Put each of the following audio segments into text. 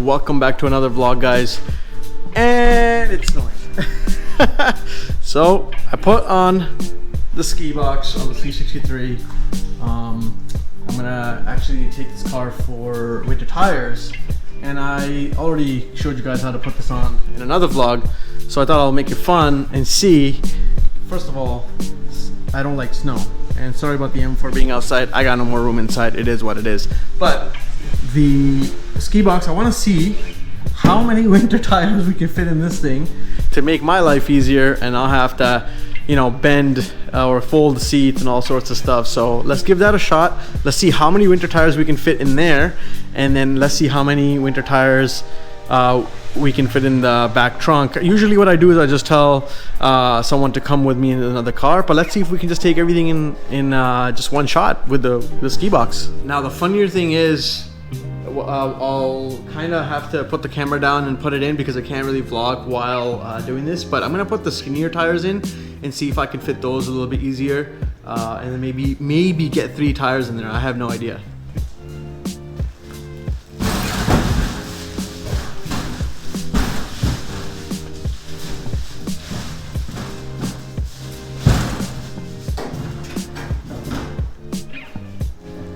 welcome back to another vlog, guys. And it's snowing. So I put on the ski box on the C63. I'm gonna actually take this car for winter tires, and I already showed you guys how to put this on in another vlog, so I thought I'll make it fun and see. First of all, I don't like snow, and sorry about the M4 being outside. I got no more room inside. It is what it is. But the ski box, I want to see how many winter tires we can fit in this thing to make my life easier, and I'll have to, you know, bend or fold the seats and all sorts of stuff. So let's give that a shot. Let's see how many winter tires we can fit in there, and then let's see how many winter tires we can fit in the back trunk. Usually what I do is I just tell someone to come with me in another car, but let's see if we can just take everything in just one shot with the ski box. Now the funnier thing is, I'll kind of have to put the camera down and put it in because I can't really vlog while doing this, but I'm gonna put the skinnier tires in and see if I can fit those a little bit easier, and then maybe get 3 tires in there. I have no idea.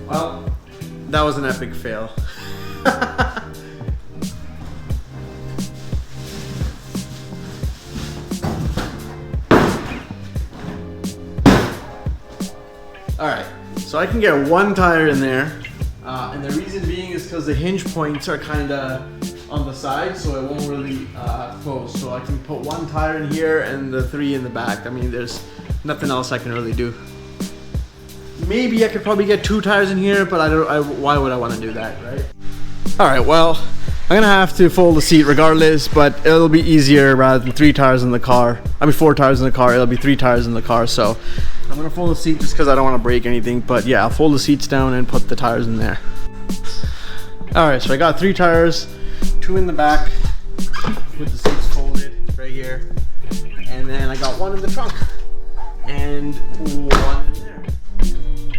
Well, that was an epic fail. Alright, so I can get 1 tire in there, and the reason being is because the hinge points are kind of on the side, so it won't really close. So I can put 1 tire in here and the 3 in the back. I mean, there's nothing else I can really do. Maybe I could probably get 2 tires in here, but why would I want to do that, right? Alright, well, I'm gonna have to fold the seat regardless, but it'll be easier rather than 3 tires in the car. I mean 4 tires in the car, it'll be 3 tires in the car. So I'm gonna fold the seat just because I don't want to break anything, but yeah, I'll fold the seats down and put the tires in there. Alright, so I got 3 tires, 2 in the back with the seats folded right here, and then I got 1 in the trunk and 1 in there.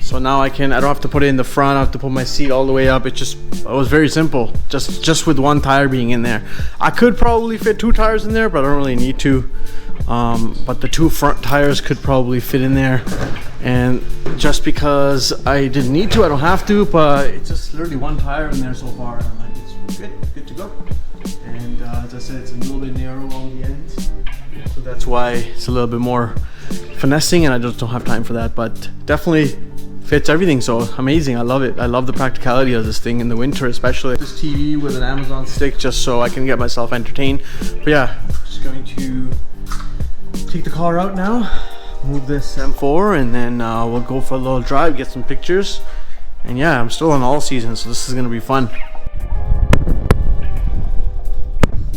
So now I don't have to put it in the front. I have to put my seat all the way up. It was very simple, just with 1 tire being in there. I could probably fit 2 tires in there, but I don't really need to. But the 2 front tires could probably fit in there, and just because I didn't need to, I don't have to, but it's just literally 1 tire in there so far, and I'm like, it's good to go. And as I said, it's a little bit narrow on the end, so that's why it's a little bit more finessing, and I just don't have time for that, but definitely fits everything. So amazing. I love it. I love the practicality of this thing in the winter, especially this TV with an Amazon stick, just so I can get myself entertained. But yeah, just going to take the car out now, move this M4, and then we'll go for a little drive, get some pictures. And yeah, I'm still on all season, so this is gonna be fun.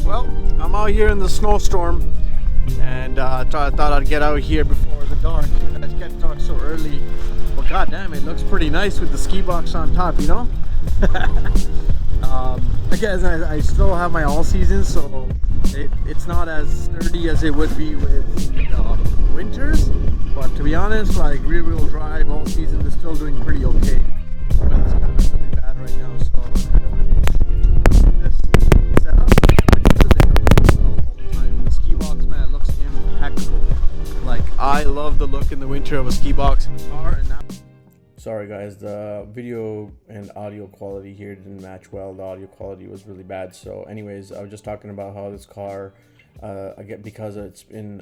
Well, I'm out here in the snowstorm, and I thought I'd get out here before the dark. It gets dark so early. Well, god damn, it looks pretty nice with the ski box on top, you know? I guess I still have my all season, so it's not as sturdy as it would be with winters, but to be honest, like rear wheel drive all season is still doing pretty okay. But it's kind of really bad right now, so I don't want to get this setup. I use it all the time. The ski box, man, it looks impeccable. Like, I love the look in the winter of a ski box in the car, and now. Sorry guys, the video and audio quality here didn't match well. The audio quality was really bad. So anyways, I was just talking about how this car, because it's been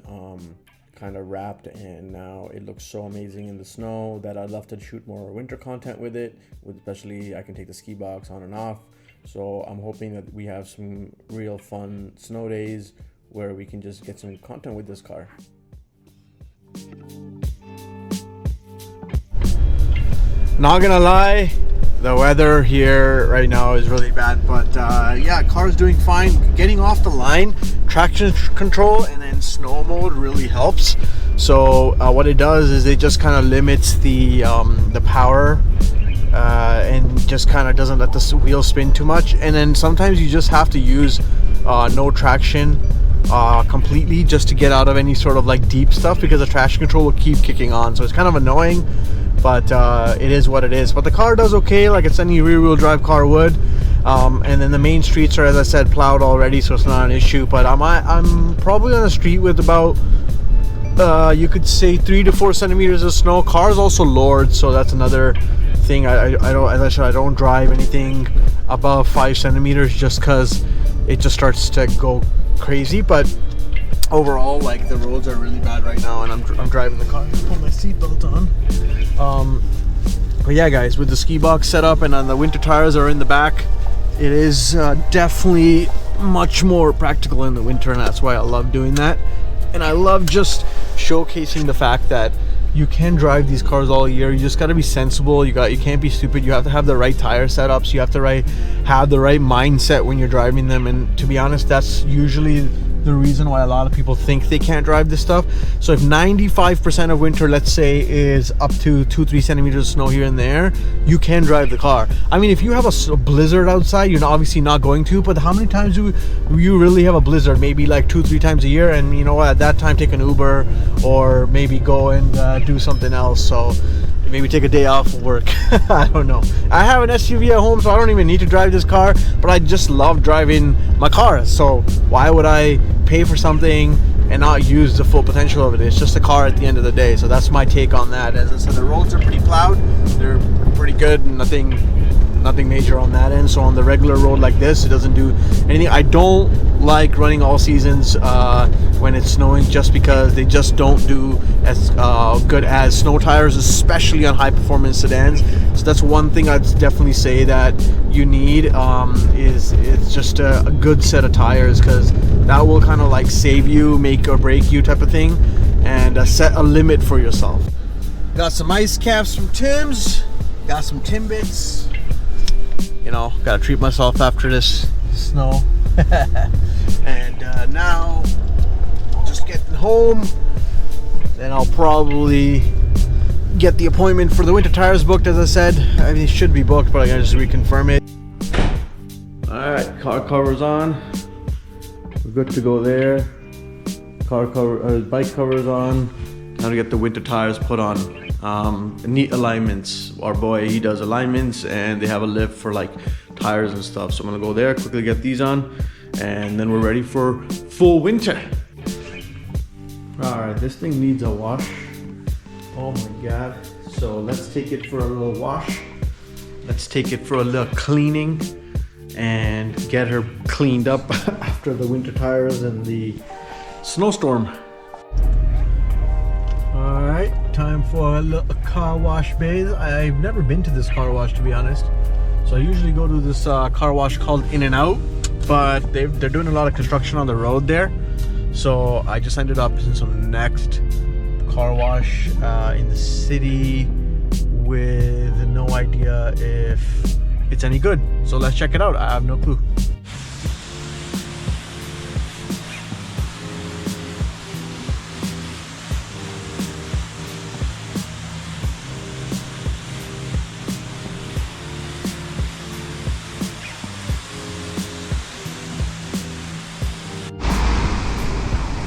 kind of wrapped, and now it looks so amazing in the snow that I'd love to shoot more winter content with it. Especially I can take the ski box on and off. So I'm hoping that we have some real fun snow days where we can just get some content with this car. Not gonna lie, the weather here right now is really bad, but yeah, car's doing fine. Getting off the line, traction control and then snow mode really helps. So what it does is it just kind of limits the power and just kind of doesn't let the wheel spin too much. And then sometimes you just have to use no traction completely just to get out of any sort of like deep stuff, because the traction control will keep kicking on. So it's kind of annoying. but it is what it is. But the car does okay, like it's any rear-wheel drive car would. And then the main streets are, as I said, plowed already, so it's not an issue. But I'm probably on a street with about you could say 3 to 4 centimeters of snow. Car's also lowered, so that's another thing. I don't, as I said, I don't drive anything above 5 centimeters just because it just starts to go crazy. But overall, like, the roads are really bad right now, and I'm driving the car. Put my seatbelt on. But yeah, guys, with the ski box set up and the winter tires are in the back, it is definitely much more practical in the winter, and that's why I love doing that. And I love just showcasing the fact that you can drive these cars all year. You just got to be sensible. You can't be stupid. You have to have the right tire setups. You have to have the right mindset when you're driving them. And to be honest, that's usually the reason why a lot of people think they can't drive this stuff. So if 95% of winter, let's say, is up to 2-3 centimeters of snow here and there, you can drive the car. I mean, if you have a blizzard outside, you're obviously not going to, but how many times do you really have a blizzard? Maybe like 2-3 times a year, and you know what, at that time take an Uber or maybe go and do something else. So maybe take a day off of work. I don't know. I have an SUV at home, so I don't even need to drive this car, but I just love driving my car. So why would I pay for something and not use the full potential of it? It's just a car at the end of the day. So that's my take on that. As I said, the roads are pretty plowed. They're pretty good. Nothing major on that end. So on the regular road like this, it doesn't do anything. I don't like running all seasons when it's snowing, just because they just don't do as good as snow tires, especially on high performance sedans. So that's one thing I'd definitely say that you need, is it's just a good set of tires, because that will kind of like save you, make or break you type of thing, and set a limit for yourself. Got some ice caps from Tim's, got some Timbits. You know, gotta treat myself after this snow. And now just getting home, then I'll probably get the appointment for the winter tires booked. As I said, I mean, it should be booked, but I gotta just reconfirm it. All right, car cover's on. We're good to go there. Bike cover's on. Now to get the winter tires put on. Neat alignments. Our boy, he does alignments, and they have a lift for like tires and stuff. So I'm gonna go there, quickly get these on, and then we're ready for full winter. All right, this thing needs a wash. Oh my God. So let's take it for a little wash. Let's take it for a little cleaning and get her cleaned up after the winter tires and the snowstorm. Alright, time for a little car wash bathe. I've never been to this car wash, to be honest. So I usually go to this car wash called In and Out, but they're doing a lot of construction on the road there. So I just ended up in some next car wash in the city with no idea if it's any good. So let's check it out. I have no clue.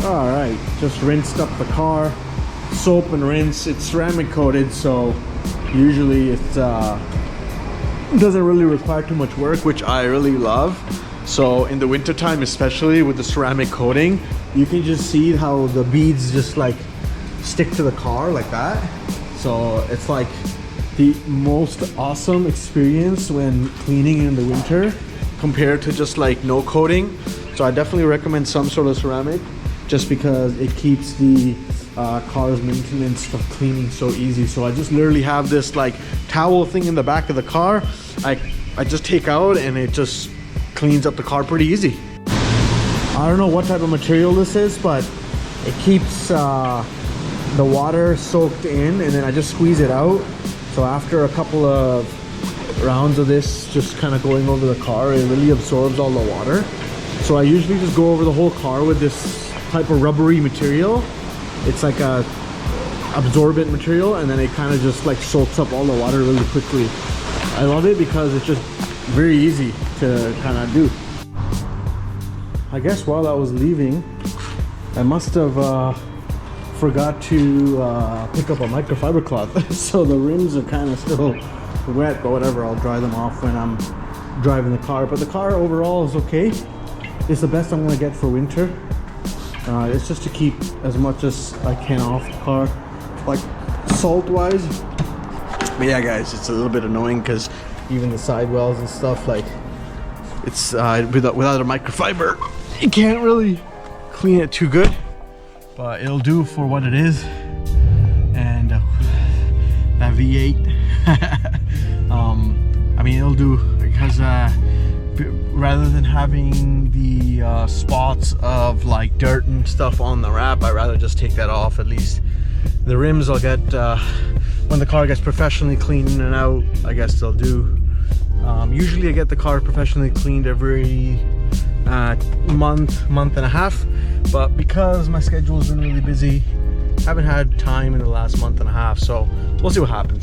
All right, just rinsed up the car, soap and rinse. It's ceramic coated, so usually it doesn't really require too much work, which I really love. So in the winter time, especially with the ceramic coating, you can just see how the beads just like stick to the car like that. So it's like the most awesome experience when cleaning in the winter compared to just like no coating. So I definitely recommend some sort of ceramic, just because it keeps the car's maintenance stuff cleaning so easy. So I just literally have this like towel thing in the back of the car. I just take out, and it just cleans up the car pretty easy. I don't know what type of material this is, but it keeps the water soaked in, and then I just squeeze it out. So after a couple of rounds of this just kind of going over the car, it really absorbs all the water. So I usually just go over the whole car with this type of rubbery material. It's like a absorbent material, and then it kind of just like soaks up all the water really quickly. I love it because it's just very easy to kind of do. I guess while I was leaving, I must have forgot to pick up a microfiber cloth. So the rims are kind of still wet, but whatever, I'll dry them off when I'm driving the car. But the car overall is okay. It's the best I'm gonna get for winter. It's just to keep as much as I can off the car, like salt wise. But yeah guys, it's a little bit annoying because even the sidewells and stuff, like it's without a microfiber you can't really clean it too good, but it'll do for what it is. And that V8 I mean, it'll do because rather than having the spots of like dirt and stuff on the wrap, I'd rather just take that off. At least the rims I'll get when the car gets professionally cleaned in and out, I guess they'll do. Usually I get the car professionally cleaned every month and a half, but because my schedule's been really busy, haven't had time in the last month and a half, so we'll see what happens.